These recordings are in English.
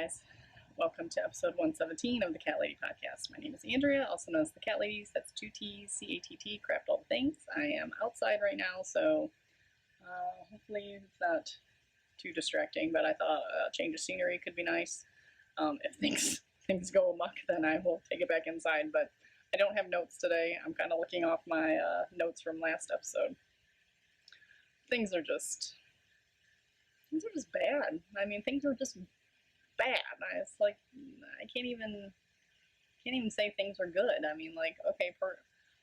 guys. Welcome to episode 117 of the Cat Lady Podcast. My name is Andrea, also known as the Cat Ladies. That's 2 T's, CATT, craft all the things. I am outside right now, so hopefully it's not too distracting, but I thought a change of scenery could be nice. If things go amok, then I will take it back inside, but I don't have notes today. I'm kind of looking off my notes from last episode. Things are just bad. I mean, things are just bad. It's like I can't even say things are good. I mean, like, okay,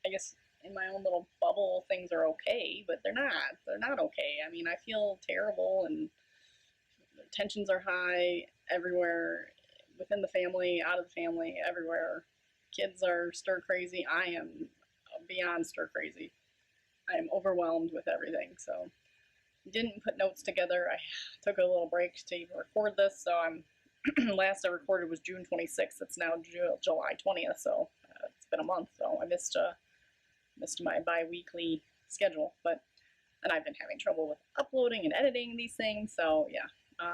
I guess in my own little bubble things are okay, but they're not. They're not okay. I mean, I feel terrible, and tensions are high everywhere, within the family, out of the family, everywhere. Kids are stir crazy. I am beyond stir crazy. I am overwhelmed with everything. So didn't put notes together. I took a little break to even record this, so I'm last I recorded was June 26th. It's now July 20th, so it's been a month. So I missed my bi-weekly schedule, and I've been having trouble with uploading and editing these things. So yeah,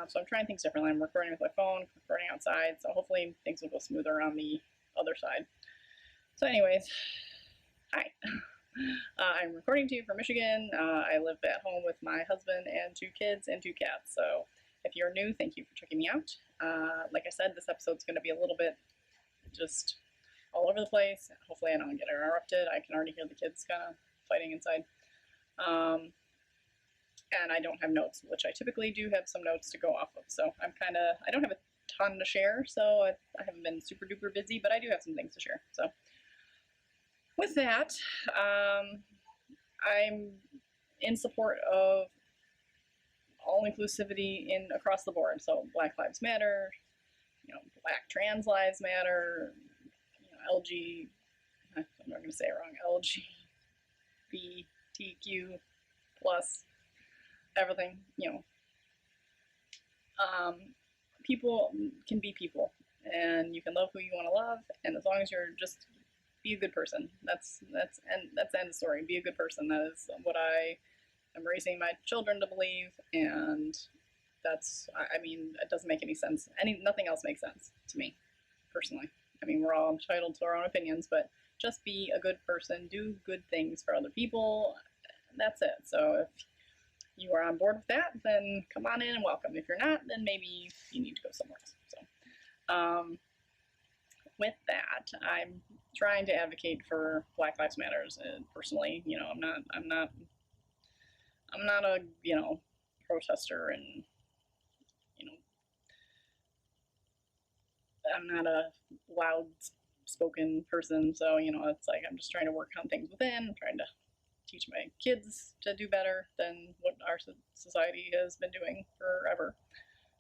so I'm trying things differently. I'm recording with my phone, recording outside, so hopefully things will go smoother on the other side. So anyways, hi. I'm recording to you from Michigan. I live at home with my husband and 2 kids and 2 cats. So if you're new, thank you for checking me out. Like I said, this episode's going to be a little bit just all over the place. Hopefully I don't get interrupted. I can already hear the kids kind of fighting inside. And I don't have notes, which I typically do have some notes to go off of. So I don't have a ton to share, so I haven't been super duper busy, but I do have some things to share. So with that, I'm in support of all inclusivity across the board. So Black Lives Matter, Black Trans Lives Matter, LG, I'm not going to say it wrong, LGBTQ plus everything. People can be people, and you can love who you want to love, and as long as you're just be a good person. That's the end of the story. Be a good person. That is what I am raising my children to believe, and it doesn't make any sense. Nothing else makes sense to me, personally. I mean, we're all entitled to our own opinions, but just be a good person, do good things for other people. That's it. So if you are on board with that, then come on in and welcome. If you're not, then maybe you need to go somewhere else. So, with that, I'm trying to advocate for Black Lives Matters. Personally, I'm not a protester, and I'm not a loud spoken person. So it's like I'm just trying to work on things within. I'm trying to teach my kids to do better than what our society has been doing forever.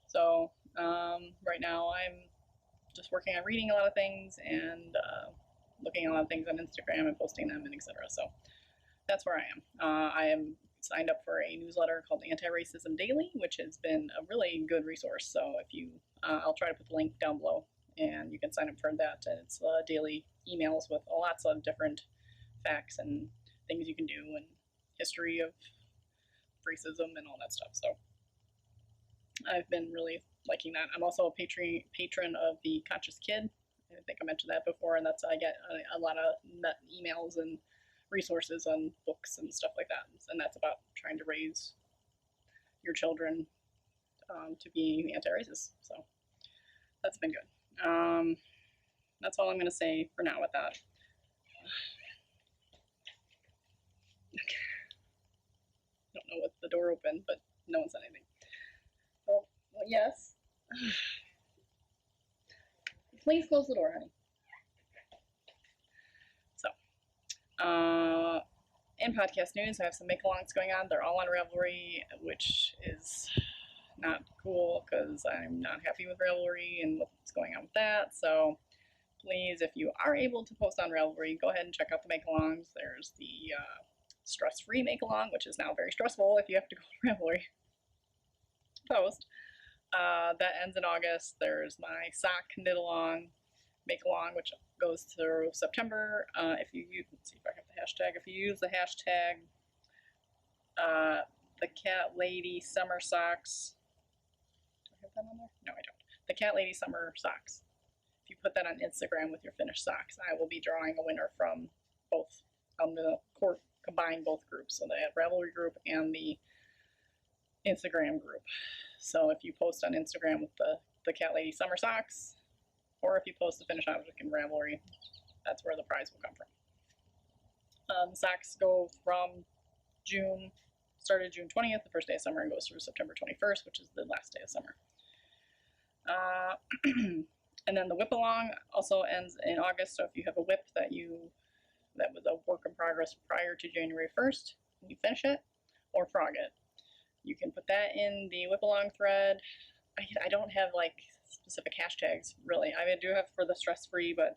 So right now I'm just working on reading a lot of things and looking at a lot of things on Instagram and posting them and etc. So that's where I am. I am signed up for a newsletter called Anti-Racism Daily, which has been a really good resource. So if you, I'll try to put the link down below, and you can sign up for that. And it's daily emails with lots of different facts and things you can do, and history of racism and all that stuff. So I've been really liking that. I'm also a patron of the Conscious Kid. I think I mentioned that before, and I get a lot of emails and resources on books and stuff like that. And that's about trying to raise your children to be anti-racist. So that's been good. That's all I'm going to say for now with that. Okay. I don't know what the door opened, but no one said anything. Oh, well, yes. Please close the door, honey. So, in podcast news, I have some make-alongs going on. They're all on Ravelry, which is not cool because I'm not happy with Ravelry and what's going on with that. So please, if you are able to post on Ravelry, go ahead and check out the make-alongs. There's the stress-free make-along, which is now very stressful if you have to go to Ravelry to post. That ends in August. There's my sock knit-along, make-along, which goes through September. If you use, let's see if I have the hashtag. If you use the hashtag the Cat Lady Summer Socks, do I have that on there? No, I don't. the Cat Lady Summer Socks. If you put that on Instagram with your finished socks, I will be drawing a winner from both. I'm going to combine both groups, so the Ravelry group and the Instagram group. So if you post on Instagram with the Cat Lady Summer Socks, or if you post a finished object in Ravelry, that's where the prize will come from. Socks go from started June 20th, the first day of summer, and goes through September 21st, which is the last day of summer. And then the whip along also ends in August. So if you have a whip that was a work in progress prior to January 1st, and you finish it or frog it, you can put that in the whip along thread. I don't have like specific hashtags really. I do have for the stress free, but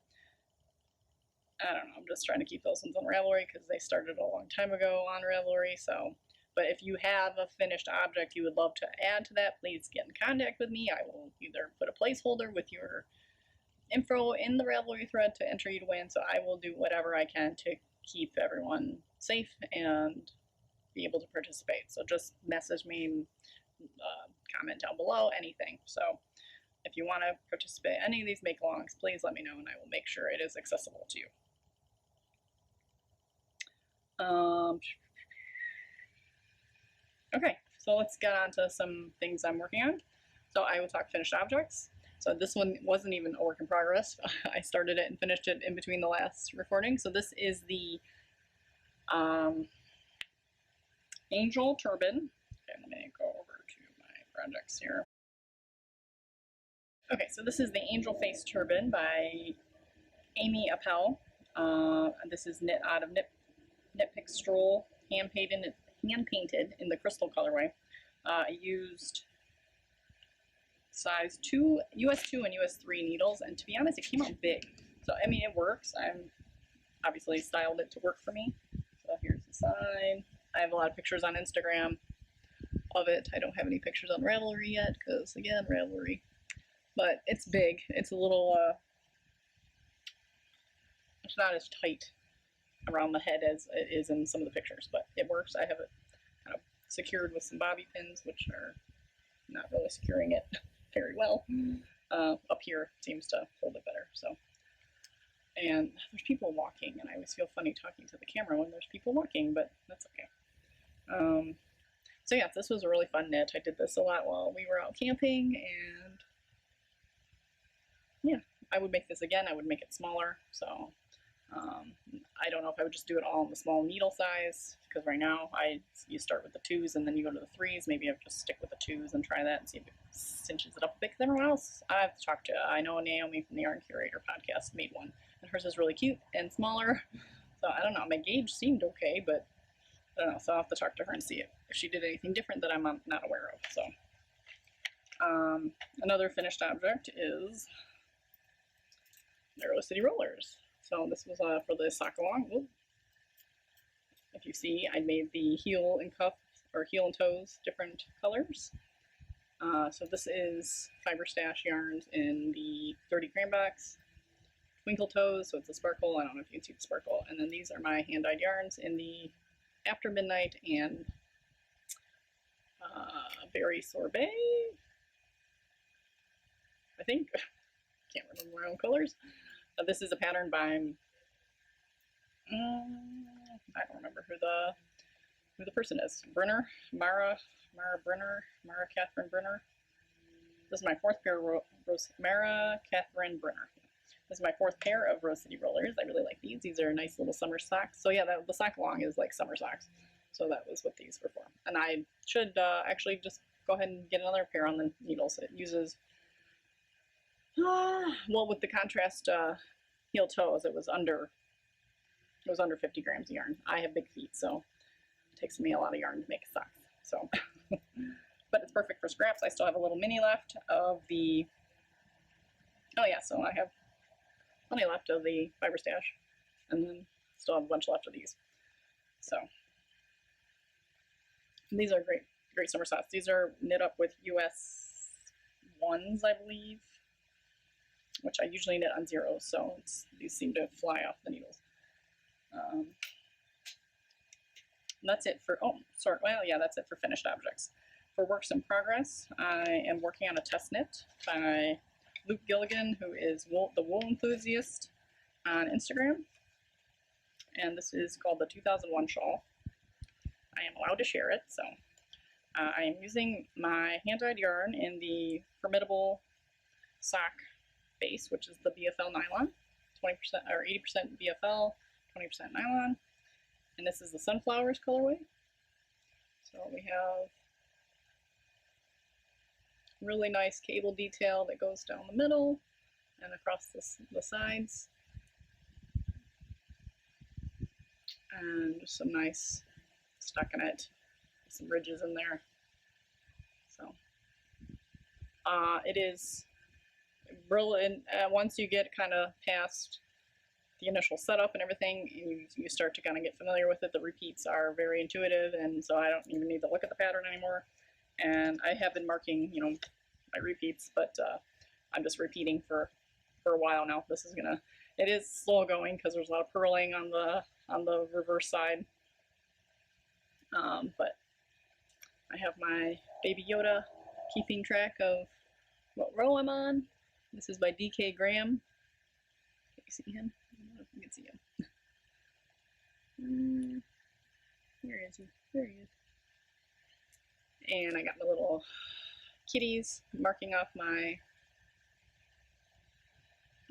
I don't know. I'm just trying to keep those ones on Ravelry because they started a long time ago on Ravelry. So, but if you have a finished object you would love to add to that, please get in contact with me. I will either put a placeholder with your info in the Ravelry thread to enter you to win. So I will do whatever I can to keep everyone safe and be able to participate. So just message me, comment down below, anything. So if you want to participate in any of these make-alongs, please let me know and I will make sure it is accessible to you. Okay, so let's get on to some things I'm working on. So I will talk finished objects. So this one wasn't even a work in progress. I started it and finished it in between the last recording. So this is the Angel Turban. Okay, let me go over to my projects here. Okay, so this is the Angel Face Turban by Amy Appel. This is knit out of Knit Pick Stroll, hand painted in the crystal colorway. I used size 2, US 2 and US 3 needles, and to be honest, it came out big. So, I mean, it works. I'm obviously styled it to work for me. So here's the side. I have a lot of pictures on Instagram of it. I don't have any pictures on Ravelry yet, because, again, Ravelry. But it's big. It's a little, it's not as tight around the head as it is in some of the pictures, but it works. I have it kind of secured with some bobby pins, which are not really securing it very well. Up here seems to hold it better. So, and there's people walking, and I always feel funny talking to the camera when there's people walking, but that's okay. So yeah, this was a really fun knit. I did this a lot while we were out camping, and yeah, I would make this again. I would make it smaller. So I don't know if I would just do it all in the small needle size, because right now you start with the 2s and then you go to the 3s. Maybe I would just stick with the 2s and try that and see if it cinches it up a bit. Because everyone else I have to talk to, I know Naomi from the Yarn Curator podcast made one, and hers is really cute and smaller. So I don't know, my gauge seemed okay, but I don't know. So I'll have to talk to her and see if she did anything different that I'm not aware of. So another finished object is the Rose City Rollers. So this was for the sock along. Whoop. If you see, I made the heel and cuff, or heel and toes, different colors. So this is Fiber Stash yarns in the 30 gram box. Twinkle toes, so it's a sparkle. I don't know if you can see the sparkle. And then these are my hand-dyed yarns in the After Midnight and Berry Sorbet, I think. Can't remember my own colors. This is a pattern by, I don't remember who the person is. Brunner, Mara Catherine Brunner. This is my fourth pair of Mara Catherine Brunner. This is my fourth pair of Rose City Rollers. I really like these. These are nice little summer socks. So yeah, the sock along is like summer socks. So that was what these were for. And I should actually just go ahead and get another pair on the needles. It uses, well, with the contrast heel toes, it was under 50 grams of yarn. I have big feet, so it takes me a lot of yarn to make socks. So, but it's perfect for scraps. I still have a little mini left of the, oh yeah, so I have plenty left of the Fiber Stash, and then still have a bunch left of these. So, and these are great summer socks. These are knit up with US 1s, I believe, which I usually knit on 0s, so these seem to fly off the needles. And that's it for, oh, sorry, well, yeah, that's it for finished objects. for works in progress, I am working on a test knit by Gilligan, who is the Wool Enthusiast on Instagram. And this is called the 2001 Shawl. I am allowed to share it, so I am using my hand-dyed yarn in the Formidable Sock base, which is the BFL nylon, 20% or 80% BFL, 20% nylon, and this is the Sunflowers colorway. So we have really nice cable detail that goes down the middle and across the sides, and just some nice stockinette, some ridges in there. So it is really, once you get kind of past the initial setup and everything, you start to kind of get familiar with it. The repeats are very intuitive, and so I don't even need to look at the pattern anymore. And I have been marking, you know, my repeats, but I'm just repeating for a while now. This is gonna, it is slow going because there's a lot of purling on the reverse side. But I have my Baby Yoda keeping track of what row I'm on. This is by DK Graham. Can you see him? I don't know if you can see him. Where is he? There he is. And I got my little kitties marking off my,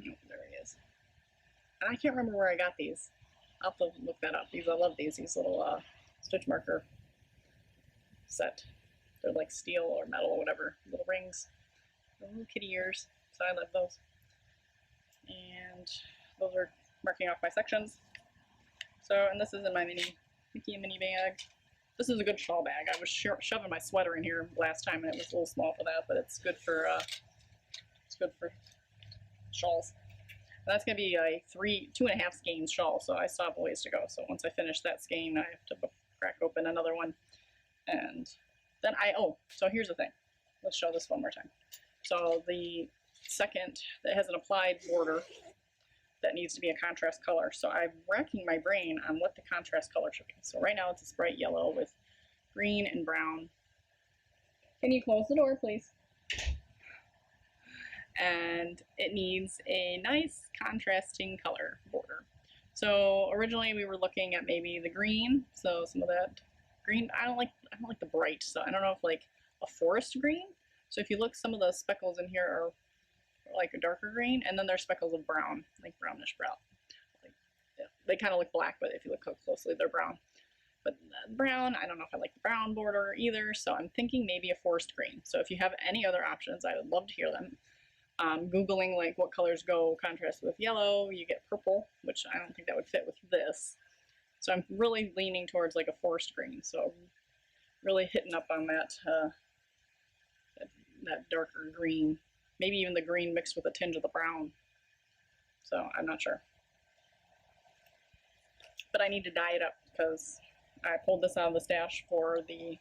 oh, there he is. And I can't remember where I got these. I'll have to look that up. I love these little stitch marker set. They're like steel or metal or whatever, little rings, little kitty ears. So I love those. And those are marking off my sections. So, and this is in my Mickey mini bag. This is a good shawl bag. I was shoving my sweater in here last time, and it was a little small for that, but it's good for shawls. And that's gonna be a 2.5 skeins shawl, so I still have a ways to go. So once I finish that skein, I have to crack open another one, and then so here's the thing. Let's show this one more time. So the second, that has an applied border that needs to be a contrast color. So I'm racking my brain on what the contrast color should be. So right now it's this bright yellow with green and brown. Can you close the door, please? And it needs a nice contrasting color border. So originally we were looking at maybe the green. So some of that green, I don't like the bright. So I don't know if like a forest green. So if you look, some of the speckles in here are like a darker green, and then there's speckles of brown, like brownish brown. Like, yeah, they kind of look black, but if you look closely, they're brown. But brown, I don't know if I like the brown border either, so I'm thinking maybe a forest green. So if you have any other options, I would love to hear them. Googling like what colors go contrast with yellow, you get purple, which I don't think that would fit with this. So I'm really leaning towards like a forest green, so really hitting up on that, that darker green. Maybe even the green mixed with a tinge of the brown. So I'm not sure. But I need to dye it up because I pulled this out of the stash for the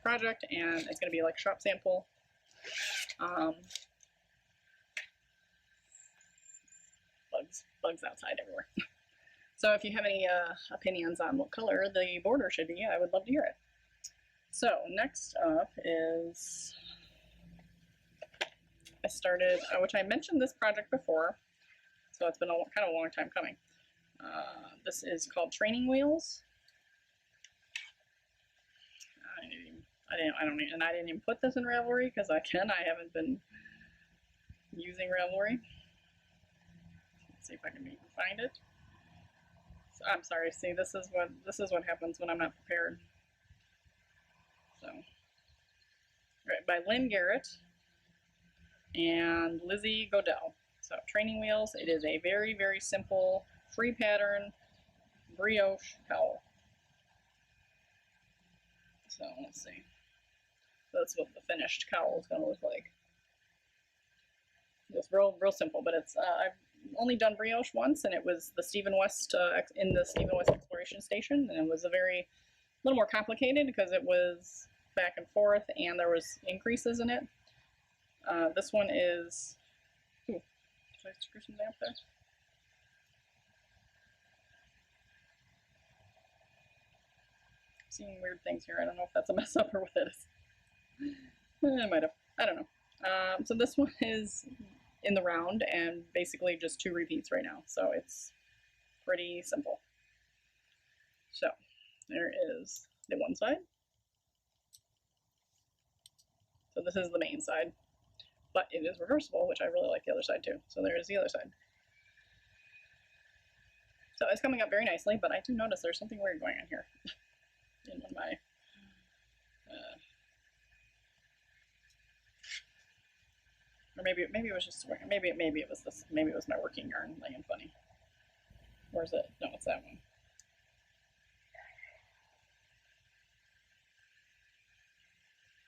project, and it's going to be like a shop sample. Bugs outside everywhere. So if you have any opinions on what color the border should be, I would love to hear it. So next up is, I started, which I mentioned this project before, so it's been kind of a long time coming. This is called Training Wheels. I didn't even put this in Ravelry because I haven't been using Ravelry. Let's see if I can find it. So, I'm sorry. See, this is what happens when I'm not prepared. So, right, by Lynn Garrett and Lizzie Godell. So Training Wheels, it is a very, very simple, free pattern, brioche cowl. So let's see. That's what the finished cowl is going to look like. It's real simple, but it's, I've only done brioche once, and it was the Stephen West, in the Stephen West Exploration Station, and it was a little more complicated because it was back and forth, and there was increases in it. This one is, ooh, should I screw some damp there? I'm seeing weird things here. I don't know if that's a mess up or what it is. I might have. I don't know. So this one is in the round and basically just 2 repeats right now. So it's pretty simple. So there is the one side. So this is the main side, but it is reversible, which I really like the other side too. So there is the other side. So it's coming up very nicely, but I do notice there's something weird going on here in one of my or maybe it was just maybe it was this, maybe it was my working yarn laying funny. Or is it? No, it's that one.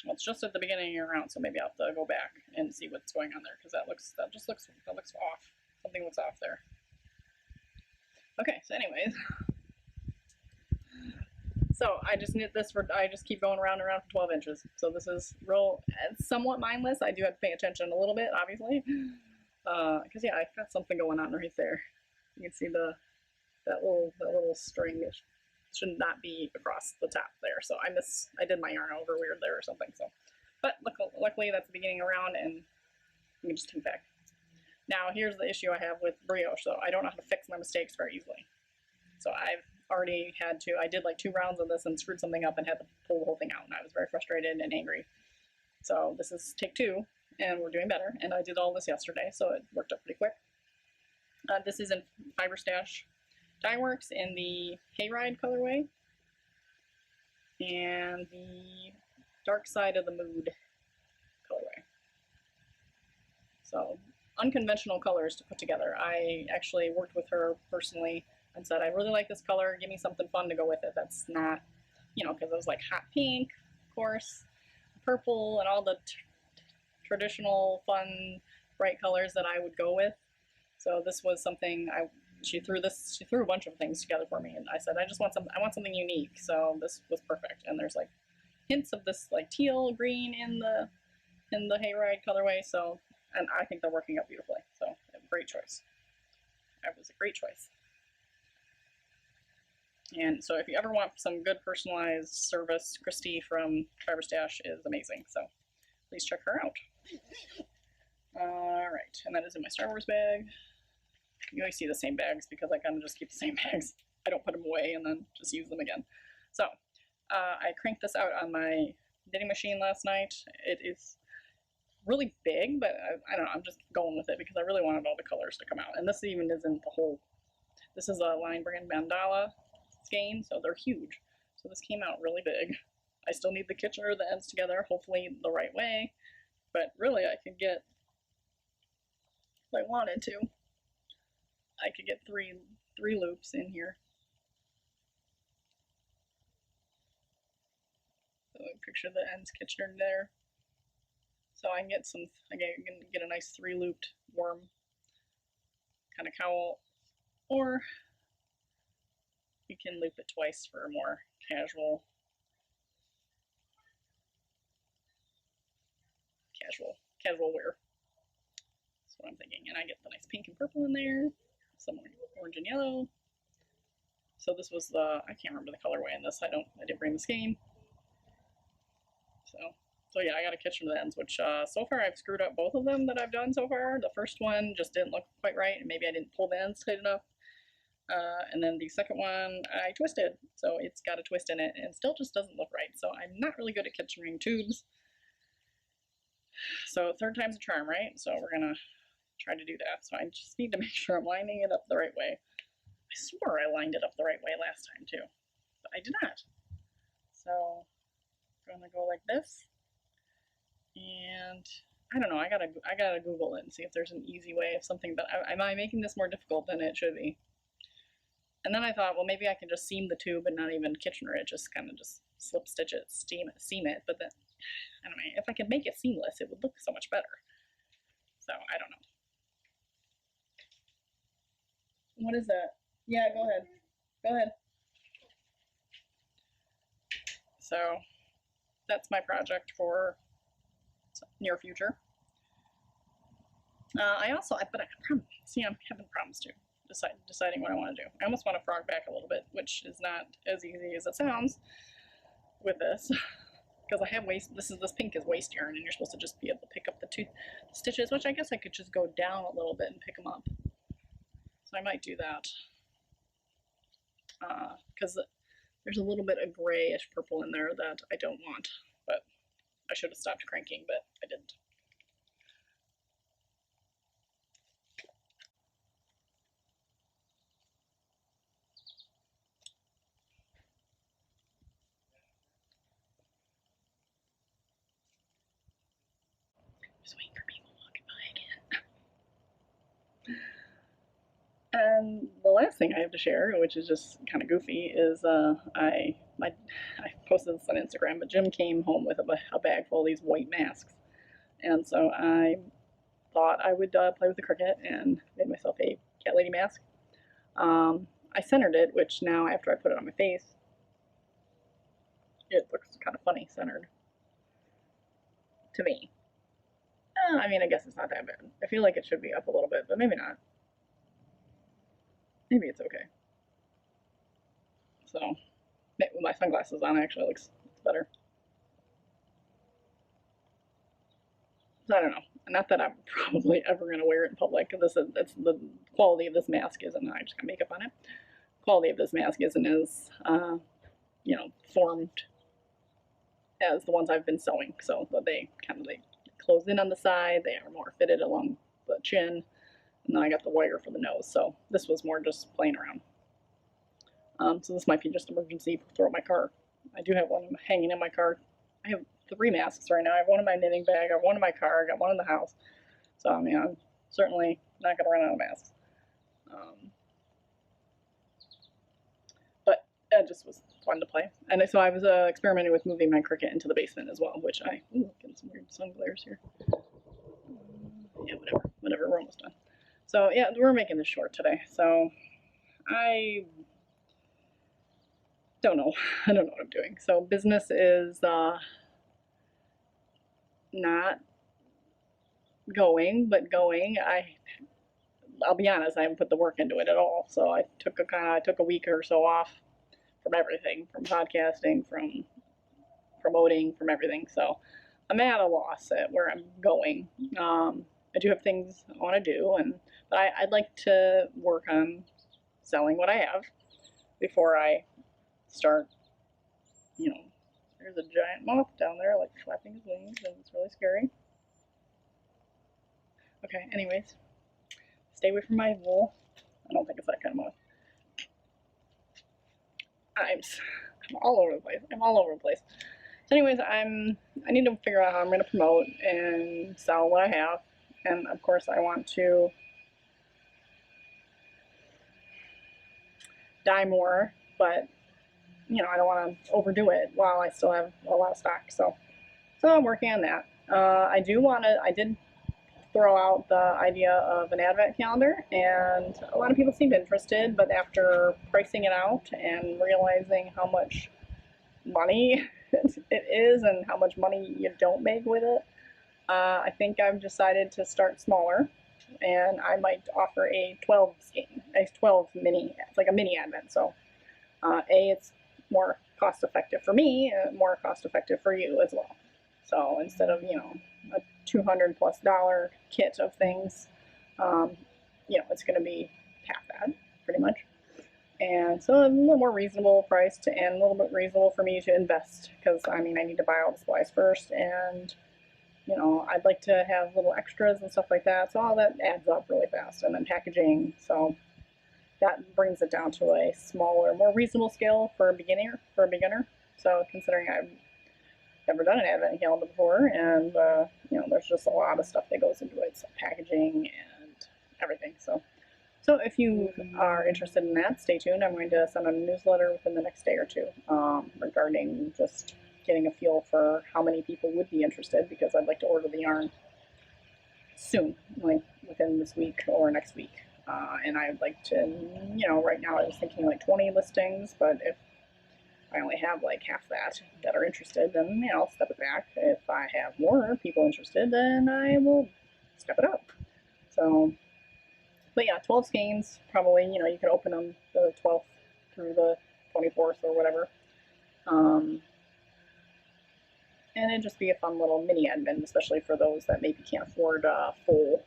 Well, it's just at the beginning of your round, so maybe I'll have to go back and see what's going on there, because that looks off. Something looks off there. Okay, so anyways, so I just knit this for, I just keep going around and around for 12 inches. So this is real, somewhat mindless. I do have to pay attention a little bit, obviously, because yeah, I've got something going on right there. You can see that little string should not be across the top there. So I did my yarn over weird there or something. So, but luckily that's the beginning around, and you can just take back. Now here's the issue I have with brioche. So I don't know how to fix my mistakes very easily. So I've already had to, I did like 2 rounds of this and screwed something up and had to pull the whole thing out, and I was very frustrated and angry. So this is take 2, and we're doing better. And I did all this yesterday, so it worked up pretty quick. This is in Fiber Stash Dye Works in the Hayride colorway and the Dark Side of the Mood colorway. So unconventional colors to put together. I actually worked with her personally and said, I really like this color, give me something fun to go with it that's not, you know, because it was like hot pink, of course, purple, and all the traditional fun bright colors that I would go with. So this was something she threw a bunch of things together for me, and I said, I want something unique. So this was perfect. And there's like hints of this like teal green in the Hayride colorway. So, and I think they're working out beautifully. So great choice. That was a great choice. And so if you ever want some good personalized service, Christy from Fiber Stash is amazing. So please check her out. All right, and that is in my Star Wars bag. You always see the same bags because I kind of just keep the same bags. I don't put them away and then just use them again. So I cranked this out on my knitting machine last night. It is really big, but I don't know, I'm just going with it because I really wanted all the colors to come out. And this even isn't the whole, this is a line brand mandala skein, so they're huge. So this came out really big. I still need the Kitchener, the ends together, hopefully the right way. But really I could get, if I wanted to, I could get three loops in here. So I picture the ends Kitchener there. So I can get get a nice 3-looped worm kind of cowl, or you can loop it twice for a more casual wear. That's what I'm thinking. And I get the nice pink and purple in there, some orange and yellow. So this was the, I can't remember the colorway in this. I didn't bring the skein. So yeah, I got a Kitchener the ends, which so far I've screwed up both of them that I've done so far. The first one just didn't look quite right, and maybe I didn't pull the ends tight enough. And then the second one I twisted, so it's got a twist in it and still just doesn't look right. So I'm not really good at Kitchenering tubes. So 3rd time's a charm, right? So we're gonna try to do that. So I just need to make sure I'm lining it up the right way. I swore I lined it up the right way last time too, but I did not. So I'm gonna go like this. And I don't know, I gotta Google it and see if there's an easy way of something, but am I making this more difficult than it should be? And then I thought, well, maybe I can just seam the tube and not even Kitchener it, just kind of just slip stitch it, seam it, but then, I don't know, if I could make it seamless, it would look so much better. So, I don't know. What is that? Yeah, go ahead. Go ahead. So, that's my project for near future. I'm having problems too, deciding what I want to do. I almost want to frog back a little bit, which is not as easy as it sounds with this. because I have this pink is waste yarn, and you're supposed to just be able to pick up the two stitches, which I guess I could just go down a little bit and pick them up. So I might do that, because there's a little bit of grayish purple in there that I don't want, but I should have stopped cranking, but I didn't. Just waiting for people walking by again. And the last thing I have to share, which is just kind of goofy, is I posted this on Instagram, but Jim came home with a bag full of these white masks, and so I thought I would play with the Cricut and made myself a cat lady mask. I centered it, which now after I put it on my face, it looks kind of funny centered to me. I mean, I guess it's not that bad. I feel like it should be up a little bit, but maybe not. Maybe it's okay. So, with my sunglasses on, it actually looks better. So I don't know. Not that I'm probably ever going to wear it in public. It's the quality of this mask isn't. I just got makeup on it. Quality of this mask isn't as formed as the ones I've been sewing. So they close in on the side. They are more fitted along the chin. And then I got the wire for the nose. So this was more just playing around. So this might be just emergency throw my car. I do have one hanging in my car. I have 3 masks right now. I have one in my knitting bag. I have one in my car. I got one in the house. So I mean, I'm certainly not going to run out of masks. But it just was fun to play. And so I was experimenting with moving my Cricut into the basement as well, which getting some weird sun glares here. Yeah, whatever, we're almost done. So yeah, we're making this short today. So I don't know. I don't know what I'm doing. So business is not going, but going. I'll be honest, I haven't put the work into it at all. So I took a week or so off from everything, from podcasting, from promoting, from everything. So I'm at a loss at where I'm going. I do have things I want to do, but I'd like to work on selling what I have before I start. There's a giant moth down there, like flapping his wings, and it's really scary. Okay, anyways, stay away from my wool. I don't think it's that kind of moth. I'm all over the place. So anyways, I need to figure out how I'm going to promote and sell what I have, and of course I want to dye more, but I don't want to overdo it while I still have a lot of stock. So I'm working on that. I did throw out the idea of an advent calendar, and a lot of people seemed interested, but after pricing it out and realizing how much money it is and how much money you don't make with it, I think I've decided to start smaller, and I might offer a 12 mini. It's like a mini advent. So it's more cost effective for me, and more cost effective for you as well. So instead of a $200+ kit of things, it's going to be half that pretty much. And so a little more reasonable priced and a little bit reasonable for me to invest, because I need to buy all the supplies first, and I'd like to have little extras and stuff like that. So all that adds up really fast, and then packaging. So that brings it down to a smaller, more reasonable scale for a beginner. So considering I've never done an advent calendar before, and there's just a lot of stuff that goes into it, so packaging and everything. So if you are interested in that, stay tuned. I'm going to send a newsletter within the next day or two regarding just getting a feel for how many people would be interested, because I'd like to order the yarn soon, like within this week or next week. And I'd like to, right now I was thinking like 20 listings, but if I only have like half that are interested, then I'll step it back. If I have more people interested, then I will step it up. So, but yeah, 12 skeins, probably, you can open them the 12th through the 24th or whatever. And it'd just be a fun little mini admin, especially for those that maybe can't afford a full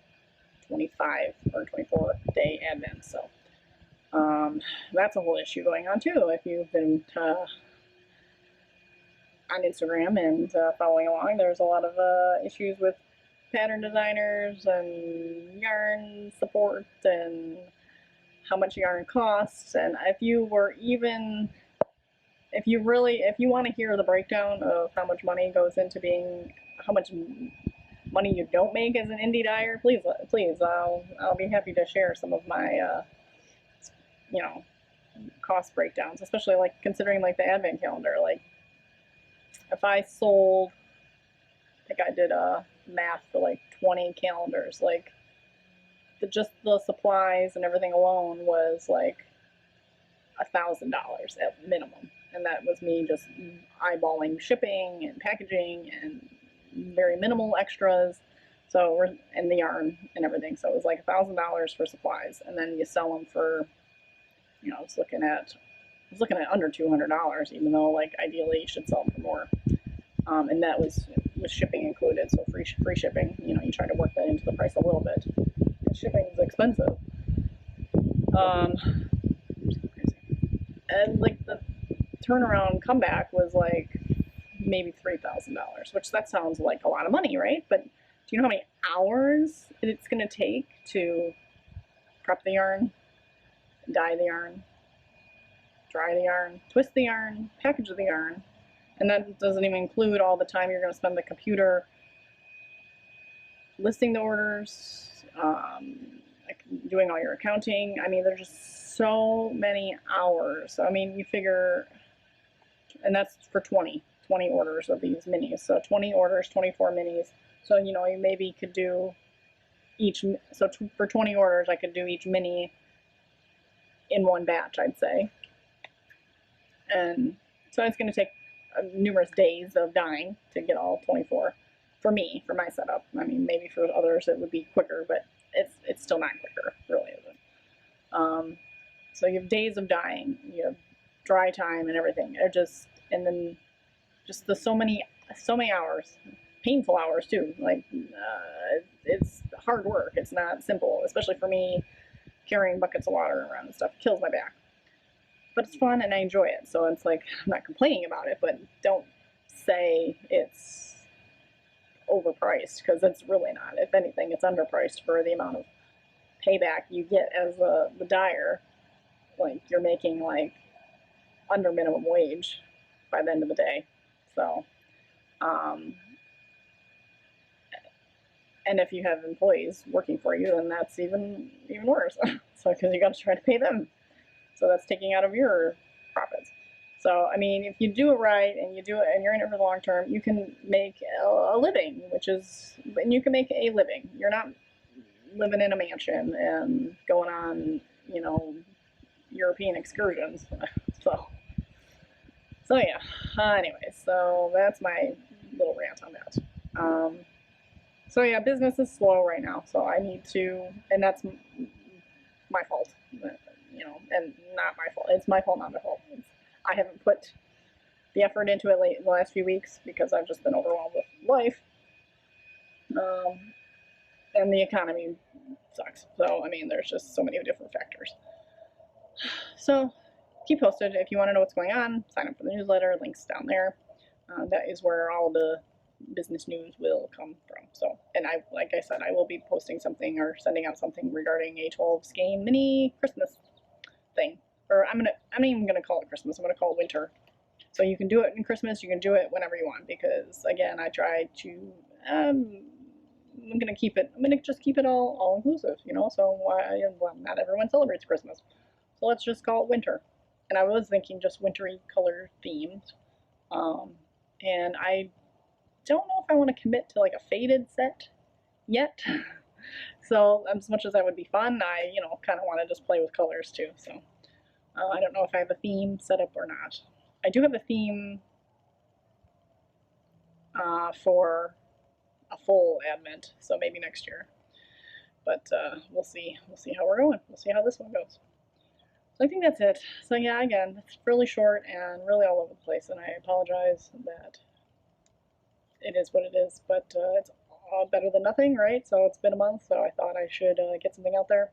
25 or 24 day admin. So that's a whole issue going on too. If you've been on Instagram and following along, there's a lot of issues with pattern designers and yarn support and how much yarn costs. And if you want to hear the breakdown of how much money goes into being, how much money you don't make as an indie dyer, please, I'll be happy to share some of my, cost breakdowns, especially like considering like the advent calendar. Like if I sold, I think I did a math for like 20 calendars, like just the supplies and everything alone was like $1,000 at minimum. And that was me just eyeballing shipping and packaging and very minimal extras. So and the yarn and everything. So it was like $1,000 for supplies, and then you sell them for, I was looking at under $200, even though like ideally you should sell them for more. And that was with shipping included, so free shipping. You try to work that into the price a little bit. And shipping is expensive. And like the turnaround comeback was like maybe $3,000, which that sounds like a lot of money, right? But do you know how many hours it's going to take to prep the yarn, dye the yarn, dry the yarn, twist the yarn, package the yarn? And that doesn't even include all the time you're going to spend on the computer listing the orders, doing all your accounting. I mean, there's just so many hours. So, I mean, you figure, and that's for 20 orders of these minis. So 20 orders, 24 minis. So, you maybe could do each, so for 20 orders, I could do each mini in one batch, I'd say. And so it's going to take numerous days of dyeing to get all 24 for me, for my setup. I mean, maybe for others it would be quicker, but it's still not quicker, really isn't. So you have days of dyeing, you have dry time and everything. And then just so many hours, painful hours too. Like it's hard work. It's not simple, especially for me, carrying buckets of water around and stuff. It kills my back. But it's fun and I enjoy it. So it's like, I'm not complaining about it, but don't say it's overpriced, because it's really not. If anything, it's underpriced for the amount of payback you get as the dyer. Like you're making like under minimum wage by the end of the day. So, and if you have employees working for you, then that's even worse. So, because you got to try to pay them. So that's taking out of your profits. So, I mean, if you do it right and you do it and you're in it for the long term, you can make a living, and you can make a living. You're not living in a mansion and going on, European excursions. So yeah, anyway, so that's my little rant on that. So yeah, business is slow right now, so I need to, and that's my fault, and not my fault. It's my fault, not my fault. I haven't put the effort into it the last few weeks because I've just been overwhelmed with life. And the economy sucks. So, I mean, there's just so many different factors. So, keep posted. If you want to know what's going on, sign up for the newsletter. Links down there. That is where all the business news will come from. So, and like I said, I will be posting something or sending out something regarding a 12 skein mini Christmas thing. Or I'm not even gonna call it Christmas. I'm gonna call it winter. So you can do it in Christmas. You can do it whenever you want, because again, I try to. I'm gonna just keep it all inclusive. So not everyone celebrates Christmas. So let's just call it winter. And I was thinking just wintry color themed. And I don't know if I want to commit to like a faded set yet. So as much as that would be fun, I kind of want to just play with colors too. So I don't know if I have a theme set up or not. I do have a theme for a full advent, so maybe next year. But we'll see. We'll see how we're going. We'll see how this one goes. So I think that's it. So yeah, again, it's really short and really all over the place, and I apologize that it is what it is, but it's better than nothing, right? So it's been a month, so I thought I should get something out there.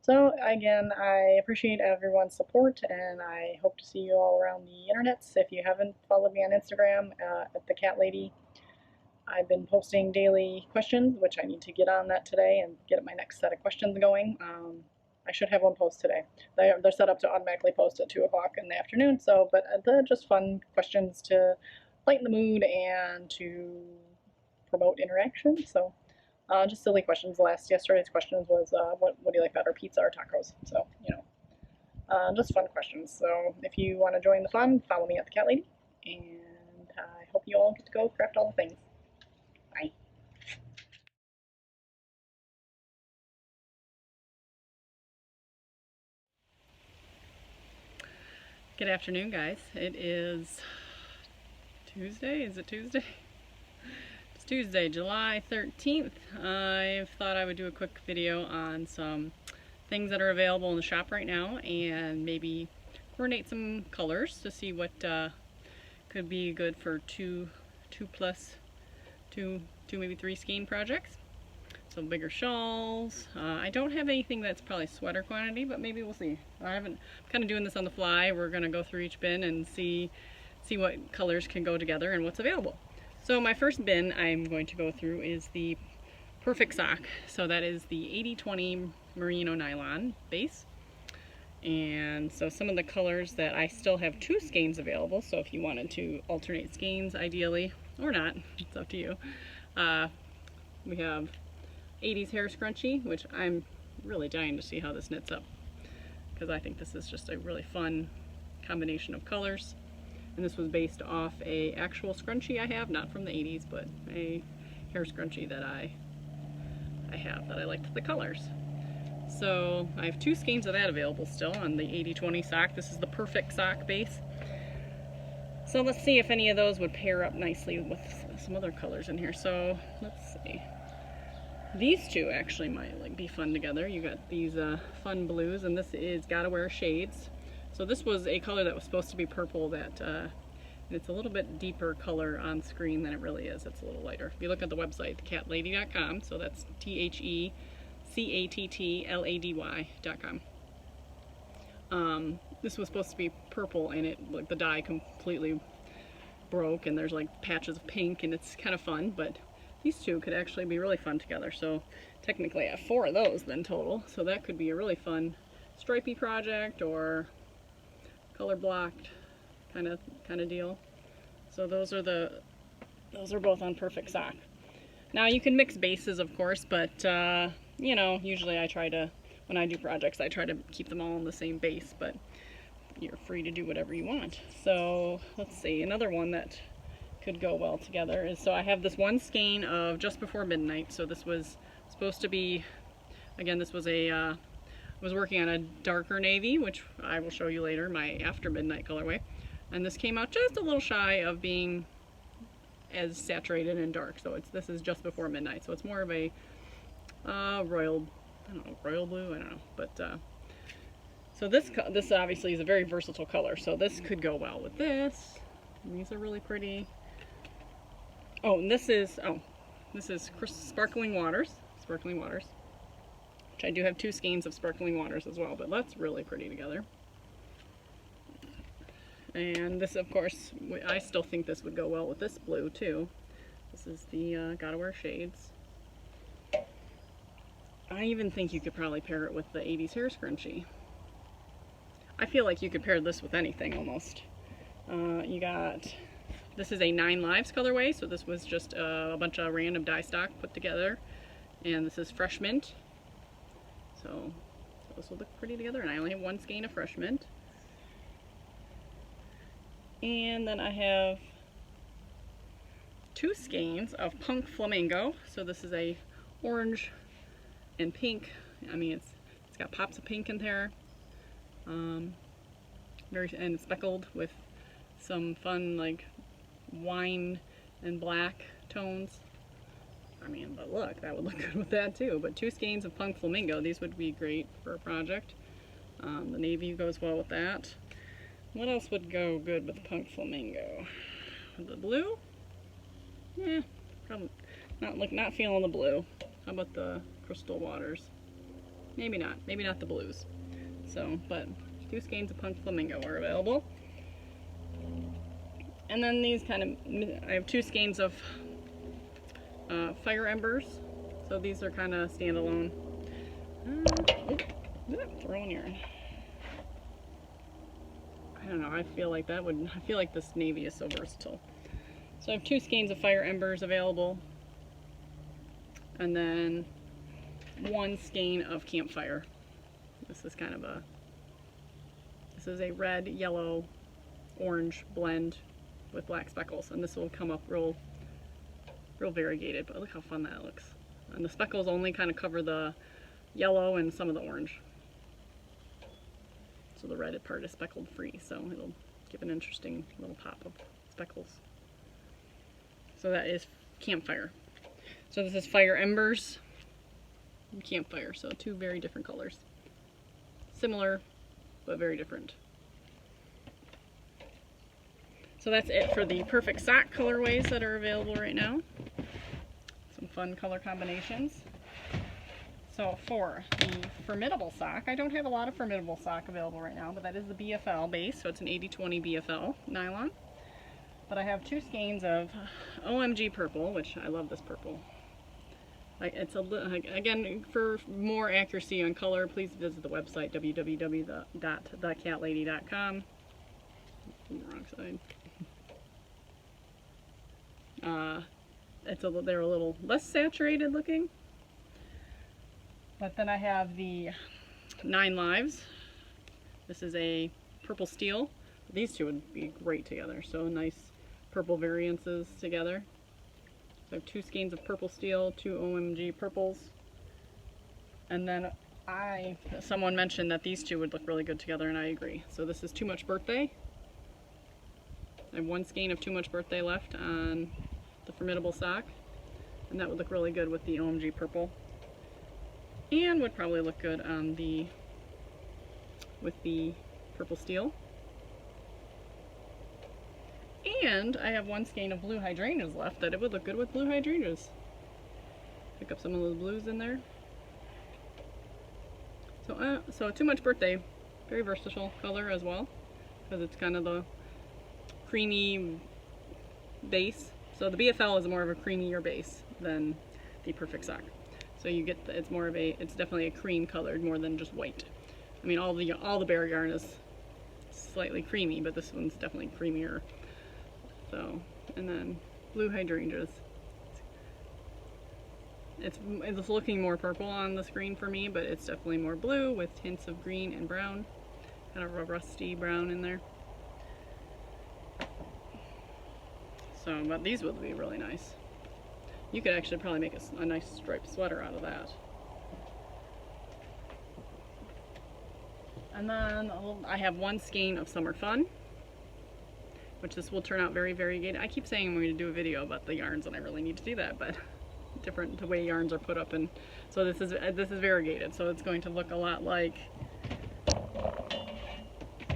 So again, I appreciate everyone's support, and I hope to see you all around the internets. If you haven't followed me on Instagram at the Cat Lady, I've been posting daily questions, which I need to get on that today and get my next set of questions going. I should have one post today. They're set up to automatically post at 2 o'clock in the afternoon, so, but they're just fun questions to lighten the mood and to promote interaction. So just silly questions. Yesterday's questions was what do you like better, pizza or tacos? So, you know, just fun questions. So if you want to join the fun, follow me at the Cat Lady, and I hope you all get to go craft all the things. Bye. Good afternoon, guys. It is Tuesday. Is it Tuesday? It's Tuesday, July 13th. I thought I would do a quick video on some things that are available in the shop right now, and maybe coordinate some colors to see what could be good for two maybe three skein projects. Some bigger shawls. I don't have anything that's probably sweater quantity, but maybe we'll see. I'm kind of doing this on the fly. We're gonna go through each bin and see what colors can go together and what's available. So my first bin I'm going to go through is the Perfect Sock. So that is the 80/20 Merino nylon base. And so some of the colors that I still have 2 skeins available, so if you wanted to alternate skeins ideally, or not, it's up to you. We have 80s Hair Scrunchie, which I'm really dying to see how this knits up, because I think this is just a really fun combination of colors. And this was based off a actual scrunchie I have, not from the 80s, but a hair scrunchie that I have that I liked the colors. So I have 2 skeins of that available still on the 80/20 sock. This is the Perfect Sock base. So let's see if any of those would pair up nicely with some other colors in here. So let's see. These two actually might be fun together. You got these fun blues, and this is Gotta Wear Shades. So this was a color that was supposed to be purple, that and it's a little bit deeper color on screen than it really is. It's a little lighter. If you look at the website, thecatlady.com, so that's TheCattLady.com. This was supposed to be purple, and the dye completely broke, and there's like patches of pink, and it's kind of fun, but these two could actually be really fun together. So technically I have 4 of those then total, so that could be a really fun stripey project or color blocked kind of deal. So those are both on Perfect Sock. Now you can mix bases, of course, but you know, usually when I do projects, I try to keep them all in the same base, but you're free to do whatever you want. So let's see, another one that could go well together is, so I have this 1 skein of Just Before Midnight. So this was supposed to be, again, this was I was working on a darker navy, which I will show you later, my After Midnight colorway, and this came out just a little shy of being as saturated and dark. So this is Just Before Midnight, so it's more of a royal blue, I don't know, but so this obviously is a very versatile color, so this could go well with this. And these are really pretty. Oh, and this is Sparkling Waters, which I do have 2 skeins of Sparkling Waters as well, but that's really pretty together. And this, of course, I still think this would go well with this blue too. This is the Gotta Wear Shades. I even think you could probably pair it with the 80s Hair Scrunchie. I feel like you could pair this with anything almost. This is a 9 Lives colorway, so this was just a bunch of random dye stock put together. And this is Fresh Mint. So those will look pretty together, and I only have 1 skein of Fresh Mint. And then I have 2 skeins of Punk Flamingo. So this is a orange and pink. I mean, it's got pops of pink in there. And speckled with some fun like wine and black tones. I mean, but look, that would look good with that too. But 2 skeins of Punk Flamingo, these would be great for a project. The navy goes well with that. What else would go good with Punk Flamingo? The blue? Probably not feeling the blue. How about the crystal waters? Maybe not. Maybe not the blues. So, but 2 skeins of Punk Flamingo are available. And then these I have 2 skeins of Fire Embers. So these are kind of standalone. Throwing yarn. I don't know, I feel like this navy is so versatile. So I have 2 skeins of Fire Embers available. And then 1 skein of Campfire. This is a red, yellow, orange blend with black speckles, and this will come up real variegated, but look how fun that looks. And the speckles only kind of cover the yellow and some of the orange. So the red part is speckled free, so it'll give an interesting little pop of speckles. So that is Campfire. So this is Fire Embers and Campfire, so 2 very different colors. Similar, but very different. So that's it for the Perfect Sock colorways that are available right now. Some fun color combinations. So for the Formidable Sock, I don't have a lot of Formidable Sock available right now, but that is the BFL base, so it's an 80/20 BFL nylon. But I have 2 skeins of OMG purple, which I love this purple. Again, for more accuracy on color, please visit the website www.thecatlady.com. Wrong side. They're a little less saturated looking. But then I have the 9 Lives. This is a purple steel. These 2 would be great together. So nice purple variances together. So I have 2 skeins of purple steel, 2 OMG purples. And then someone mentioned that these 2 would look really good together, and I agree. So this is Too Much Birthday. I have 1 skein of Too Much Birthday left on the Formidable Sock, and that would look really good with the OMG purple, and would probably look good on with the purple steel. And I have 1 skein of blue hydrangeas left that it would look good with blue hydrangeas. Pick up some of those blues in there. So Too Much Birthday, very versatile color as well, because it's kind of the creamy base. So the BFL is more of a creamier base than the Perfect Sock. So you get it's definitely a cream colored more than just white. I mean, all the Bear yarn is slightly creamy, but this one's definitely creamier. So, and then blue hydrangeas. It's looking more purple on the screen for me, but it's definitely more blue with hints of green and brown, kind of a rusty brown in there. So, but these would be really nice. You could actually probably make a nice striped sweater out of that. And then I have 1 skein of Summer Fun, which this will turn out very variegated. I keep saying I'm going to do a video about the yarns, and I really need to do that, but the way yarns are put up, and so this is variegated, so it's going to look a lot like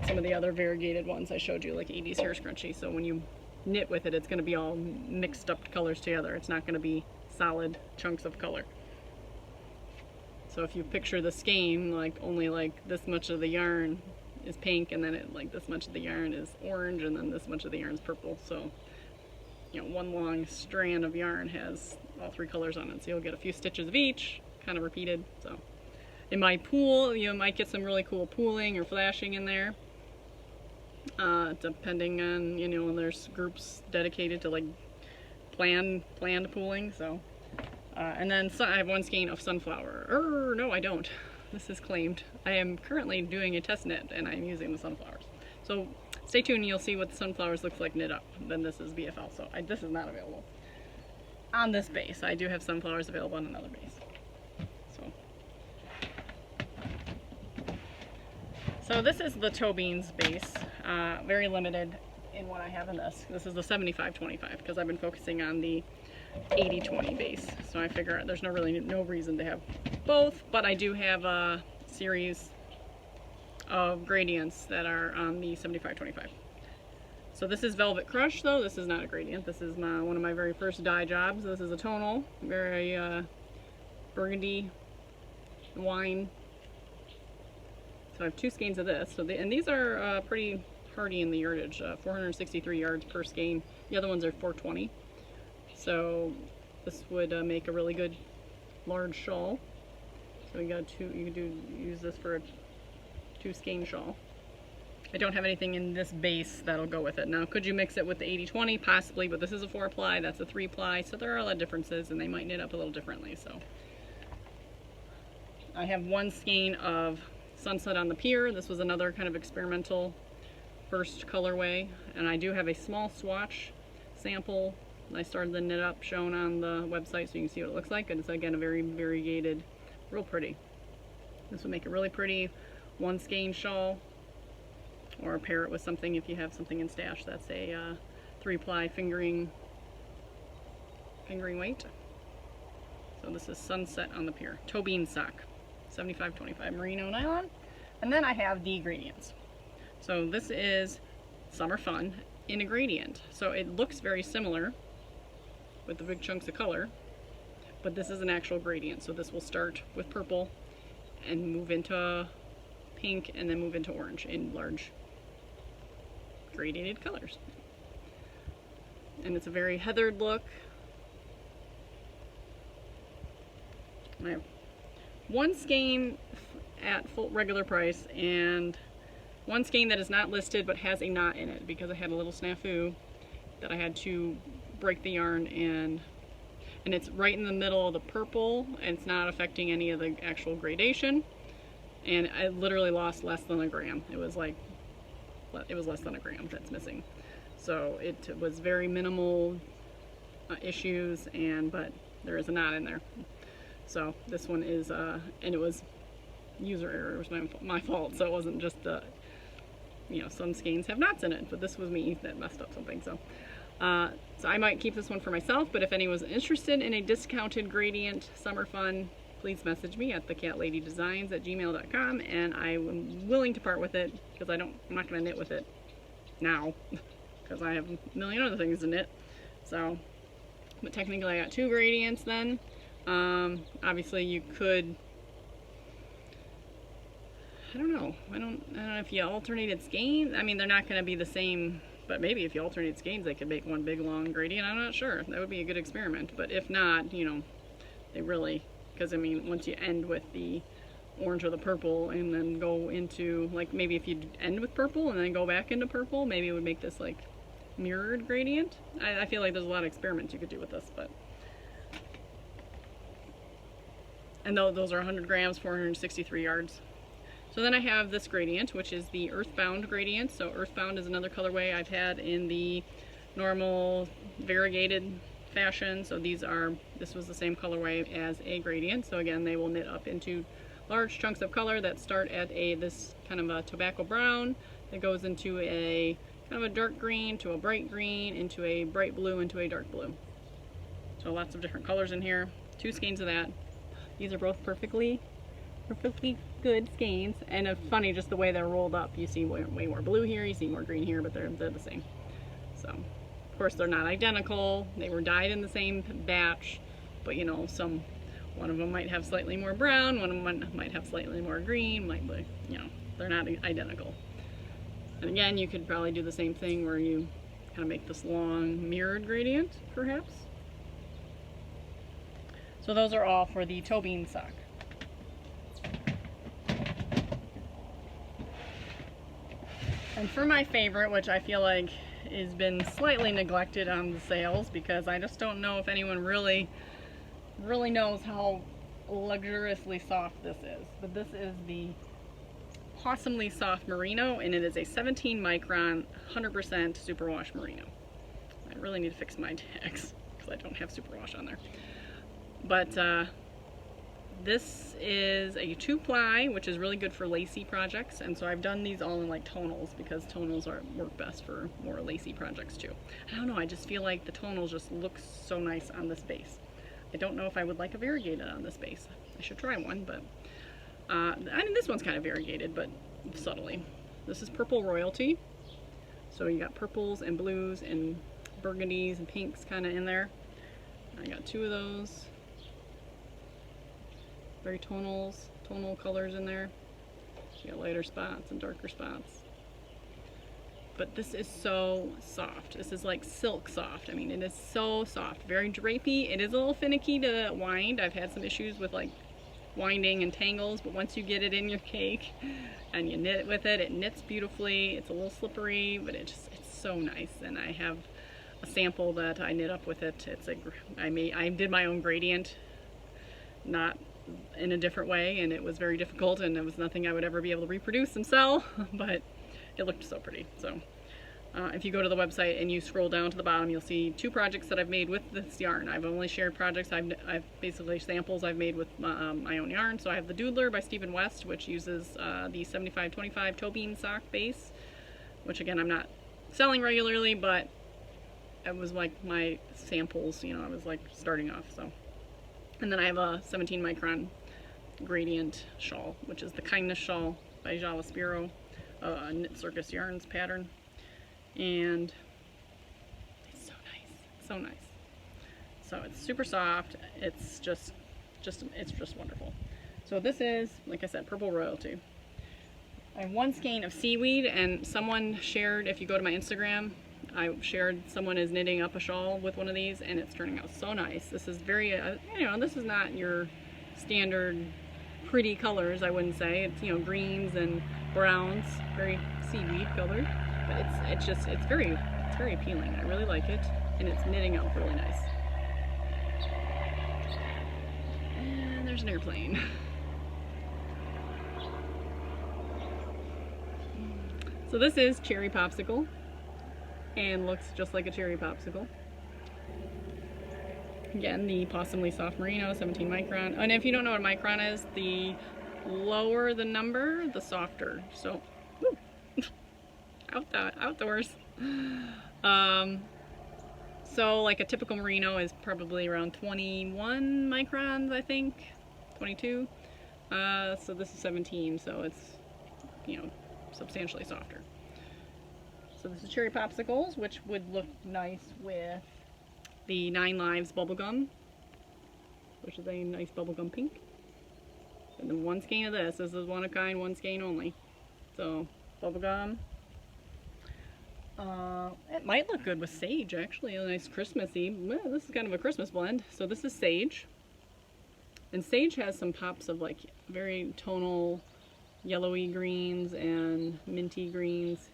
some of the other variegated ones I showed you, like 80s Hair Scrunchie. So when you knit with it, it's going to be all mixed up colors together. It's not going to be solid chunks of color. So if you picture the skein, like only like this much of the yarn is pink, and then this much of the yarn is orange, and then this much of the yarn is purple. So, you know, 1 long strand of yarn has all 3 colors on it. So you'll get a few stitches of each, kind of repeated. So in my pool, you might get some really cool pooling or flashing in there. Depending on, you know, there's groups dedicated to like planned pooling. So, and then I have 1 skein of sunflower. No, I don't. This is claimed. I am currently doing a test knit, and I'm using the sunflowers. So stay tuned, you'll see what the sunflowers looks like knit up. Then this is BFL, so this is not available on this base. I do have sunflowers available on another base. So this is the Toe Beans base, very limited in what I have in this. This is the 75/25 because I've been focusing on the 80/20 base. So I figure there's no reason to have both, but I do have a series of gradients that are on the 75/25. So this is Velvet Crush though, this is not a gradient. This is one of my very first dye jobs. This is a tonal, very burgundy wine. So I have 2 skeins of this. So and these are pretty hardy in the yardage, 463 yards per skein. The other ones are 420. So this would make a really good large shawl. So you got you could use this for a 2 skein shawl. I don't have anything in this base that'll go with it. Now, could you mix it with the 80-20? Possibly, but this is a 4-ply, that's a 3-ply, so there are a lot of differences, and they might knit up a little differently. So I have 1 skein of Sunset on the Pier. This was another kind of experimental first colorway, and I do have a small swatch sample. I started the knit up shown on the website so you can see what it looks like, and it's again a very variegated, real pretty. This would make a really pretty 1 skein shawl, or pair it with something if you have something in stash that's a 3-ply fingering weight. So this is Sunset on the Pier. Toe bean sock, 75-25 merino nylon. And then I have the gradients. So this is Summer Fun in a gradient. So it looks very similar with the big chunks of color, but this is an actual gradient. So this will start with purple and move into pink and then move into orange in large gradiated colors. And it's a very heathered look. I have 1 skein at full regular price and 1 skein that is not listed but has a knot in it because I had a little snafu that I had to break the yarn, and it's right in the middle of the purple and it's not affecting any of the actual gradation, and I literally lost less than a gram. It was less than a gram that's missing. So it was very minimal issues, but there is a knot in there. So this one is, and it was user error, it was my fault, so it wasn't just, some skeins have knots in it, but this was me that messed up something. So I might keep this one for myself, but if anyone's interested in a discounted gradient summer fun, please message me at thecattladydesigns@gmail.com, and I'm willing to part with it because I'm not going to knit with it now because I have a million other things to knit. So, but technically I got 2 gradients then. Obviously you could, I don't know if you alternated skeins. I mean, they're not going to be the same, but maybe if you alternate skeins they could make one big long gradient. I'm not sure. That would be a good experiment, but if not, they really, because I mean, once you end with the orange or the purple and then go into, like, maybe if you end with purple and then go back into purple, maybe it would make this like mirrored gradient. I feel like there's a lot of experiments you could do with this, but, and those are 100 grams, 463 yards. So then I have this gradient, which is the Earthbound Gradient. So Earthbound is another colorway I've had in the normal variegated fashion. So this was the same colorway as a gradient. So again, they will knit up into large chunks of color that start at this kind of a tobacco brown that goes into a kind of a dark green to a bright green into a bright blue into a dark blue. So lots of different colors in here. 2 skeins of that. These are both perfectly good skeins, and it's funny just the way they're rolled up. You see way more blue here, you see more green here, but they're the same. So of course they're not identical. They were dyed in the same batch, but one of them might have slightly more brown, one of them might have slightly more green, they're not identical. And again, you could probably do the same thing where you kind of make this long mirrored gradient, perhaps. So those are all for the toe bean sock. And for my favorite, which I feel like has been slightly neglected on the sales because I just don't know if anyone really knows how luxuriously soft this is. But this is the awesomely soft merino, and it is a 17 micron 100% superwash merino. I really need to fix my tags because I don't have superwash on there. But this is a 2-ply, which is really good for lacy projects, and so I've done these all in like tonals because tonals work best for more lacy projects too. I don't know, I just feel like the tonals just look so nice on this base. I don't know if I would like a variegated on this base. I should try one, but I mean, this one's kind of variegated, but subtly. This is Purple Royalty. So you got purples and blues and burgundies and pinks kind of in there. I got 2 of those. Very tonal colors in there. You got lighter spots and darker spots. But this is so soft. This is like silk soft. I mean, it is so soft. Very drapey. It is a little finicky to wind. I've had some issues with like winding and tangles, but once you get it in your cake and you knit it with it, it knits beautifully. It's a little slippery, but it's so nice. And I have a sample that I knit up with it. It's I did my own gradient, not in a different way, and it was very difficult, and it was nothing I would ever be able to reproduce and sell, but it looked so pretty. So if you go to the website and you scroll down to the bottom, you'll see 2 projects that I've made with this yarn. I've only shared projects. I've basically samples I've made with my own yarn. So I have the Doodler by Stephen West, which uses the 75-25 toe bean sock base, which again I'm not selling regularly, but it was like my samples, you know, I was like starting off. So, and then I have a 17 micron gradient shawl, which is the Kindness Shawl by Spiro, Knit Circus Yarns pattern. And it's so nice, so nice. So it's super soft. It's just wonderful. So this is, like I said, Purple Royalty. I have 1 skein of seaweed, and someone shared, if you go to my Instagram, I shared someone is knitting up a shawl with one of these, and it's turning out so nice. This is very, you know, this is not your standard pretty colors, I wouldn't say. It's, you know, greens and browns, very seaweed colored. But it's very appealing. I really like it, and it's knitting out really nice. And there's an airplane. So this is Cherry Popsicle, and looks just like a cherry popsicle. Again, the Possumly Soft Merino, 17 micron. And if you don't know what a micron is, the lower the number, the softer. So, woo. Outdoors. So like a typical merino is probably around 21 microns, I think, 22. So this is 17, so it's, you know, substantially softer. So this is Cherry Popsicles, which would look nice with the 9 Lives bubblegum, which is a nice bubblegum pink. And then 1 skein of this. This is one of a kind, 1 skein only. So bubblegum. It might look good with sage, actually. A nice Christmassy. Well, this is kind of a Christmas blend. So this is sage. And sage has some pops of like very tonal yellowy greens and minty greens.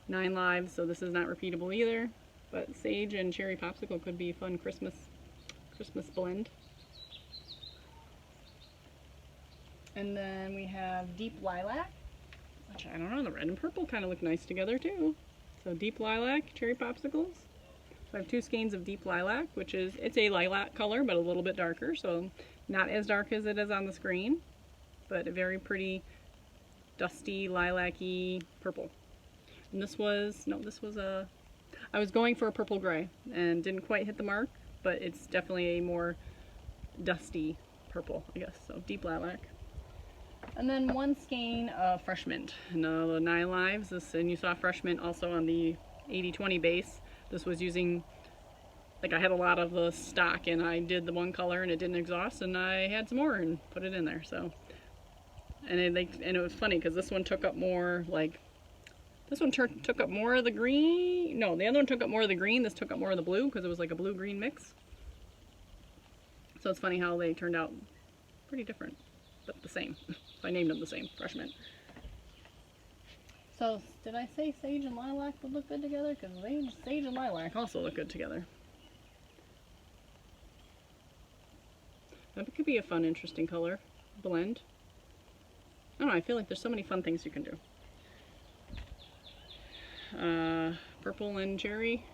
9 Lives, so this is not repeatable either. But sage and cherry popsicle could be a fun Christmas blend. And then we have deep lilac, which I don't know, the red and purple kind of look nice together too. So deep lilac, cherry popsicles. So I have 2 skeins of deep lilac, which is, it's a lilac color, but a little bit darker. So not as dark as it is on the screen, but a very pretty dusty lilac-y purple. And this was, no, this was a, I was going for a purple gray and didn't quite hit the mark, but it's definitely a more dusty purple, I guess. So deep lilac. And then 1 skein of fresh mint. And the 9 Lives, this, and you saw fresh mint also on the 80-20 base. This was using, like I had a lot of the stock and I did the 1 color and it didn't exhaust, and I had some more and put it in there. So, and it was funny because this one took up more, like, this one took up more of the green. No, the other one took up more of the green. This took up more of the blue because it was like a blue-green mix. So it's funny how they turned out pretty different, but the same. So I named them the same, fresh mint. So did I say sage and lilac would look good together? Because sage and lilac also look good together. That could be a fun, interesting color blend. I don't know, I feel like there's so many fun things you can do. Purple and cherry.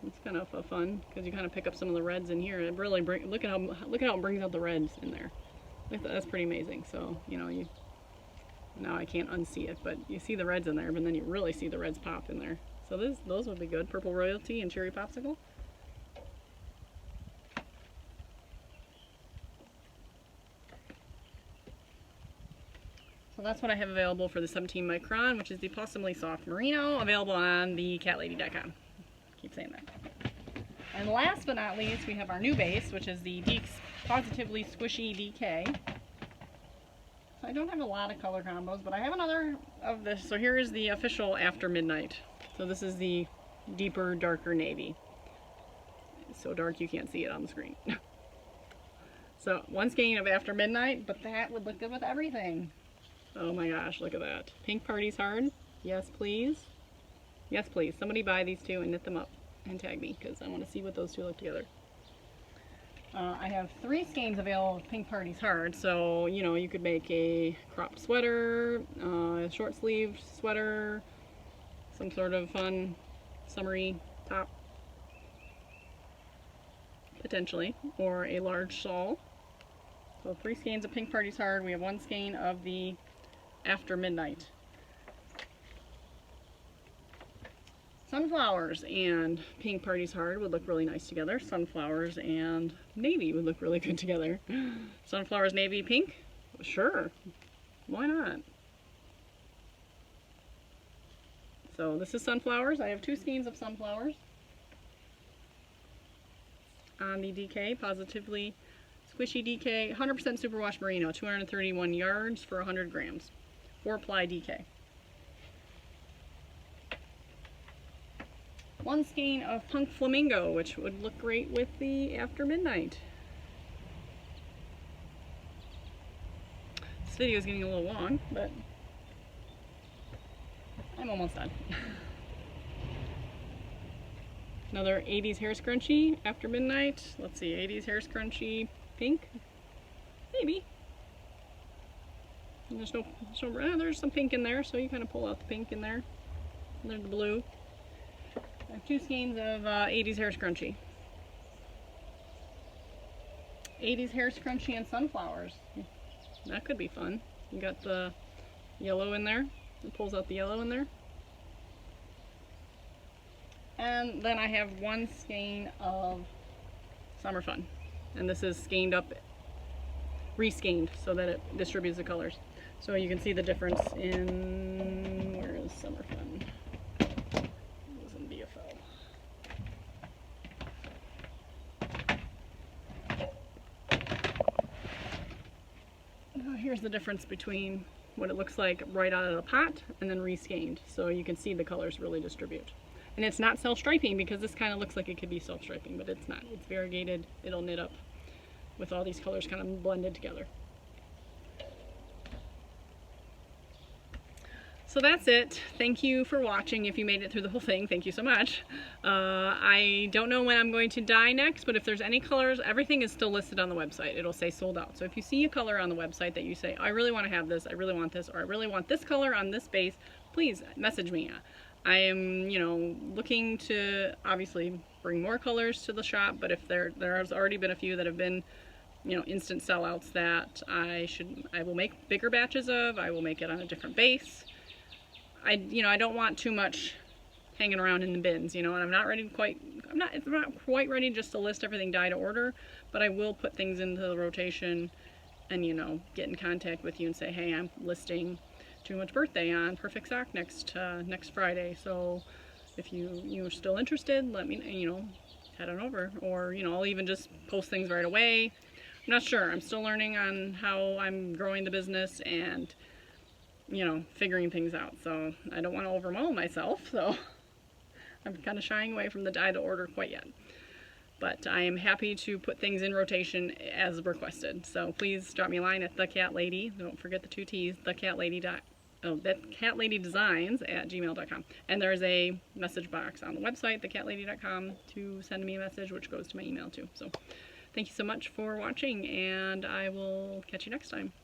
It's kind of fun because you kind of pick up some of the reds in here. It really look at how it brings out the reds in there. That's pretty amazing. So you know, now I can't unsee it, but you see the reds in there, but then you really see the reds pop in there. So those would be good. Purple Royalty and Cherry Popsicle. So that's what I have available for the 17 micron, which is the Possibly Soft Merino, available on the catlady.com. Keep saying that. And last but not least, we have our new base, which is the Positively Squishy DK. So I don't have a lot of color combos, but I have another of this. So here is the official After Midnight. So this is the deeper, darker navy. It's so dark you can't see it on the screen. So one skein of After Midnight, but that would look good with everything. Oh my gosh, look at that. Pink Party's Hard. Yes, please. Yes, please. Somebody buy these two and knit them up and tag me, because I want to see what those two look together. I have 3 skeins available with Pink Party's Hard, so you know, you could make a cropped sweater, a short sleeved sweater, some sort of fun summery top, potentially, or a large shawl. So 3 skeins of Pink Party's Hard. We have 1 skein of the After Midnight. Sunflowers and Pink Party's Hard would look really nice together. Sunflowers and navy would look really good together. Sunflowers, navy, pink? Sure. Why not? So this is sunflowers. I have 2 skeins of sunflowers on the DK, Positively Squishy DK, 100% superwash merino, 231 yards for 100 grams, 4-ply DK. 1 skein of Punk Flamingo, which would look great with the After Midnight. This video is getting a little long, but I'm almost done. Another 80s Hair Scrunchie, After Midnight. Let's see, 80s Hair Scrunchie, pink? Maybe. And there's some pink in there, so you kind of pull out the pink in there. And there's the blue. I have 2 skeins of 80s Hair Scrunchie. 80s Hair Scrunchie and sunflowers. That could be fun. You got the yellow in there. It pulls out the yellow in there. And then I have 1 skein of Summer Fun. And this is skeined up, re-skeined, so that it distributes the colors. So you can see the difference in, where is Summer Fun? It was in BFL. Here's the difference between what it looks like right out of the pot and then re-skeined. So you can see the colors really distribute. And it's not self-striping, because this kind of looks like it could be self-striping, but it's not. It's variegated. It'll knit up with all these colors kind of blended together. So that's it. Thank you for watching. If you made it through the whole thing, thank you so much. I don't know when I'm going to dye next, but if there's any colors, everything is still listed on the website. It'll say sold out. So if you see a color on the website that you say, I really want to have this, I really want this, or I really want this color on this base, please message me. I am, you know, looking to obviously bring more colors to the shop, but if there has already been a few that have been, you know, instant sellouts that I will make bigger batches of. I will make it on a different base. You know, I don't want too much hanging around in the bins, you know, and I'm not quite ready just to list everything dye to order, but I will put things into the rotation and, you know, get in contact with you and say, hey, I'm listing Too Much Birthday on Perfect Sock next Friday, so if you're still interested, let me, you know, head on over, or, you know, I'll even just post things right away. I'm not sure. I'm still learning on how I'm growing the business and, you know, figuring things out, so I don't want to overwhelm myself, so I'm kind of shying away from the dye to order quite yet. But I am happy to put things in rotation as requested. So please drop me a line at the Cat Lady. Don't forget the 2 T's, catladydesigns@gmail.com. And there's a message box on the website, thecatlady.com, to send me a message, which goes to my email too. So thank you so much for watching, and I will catch you next time.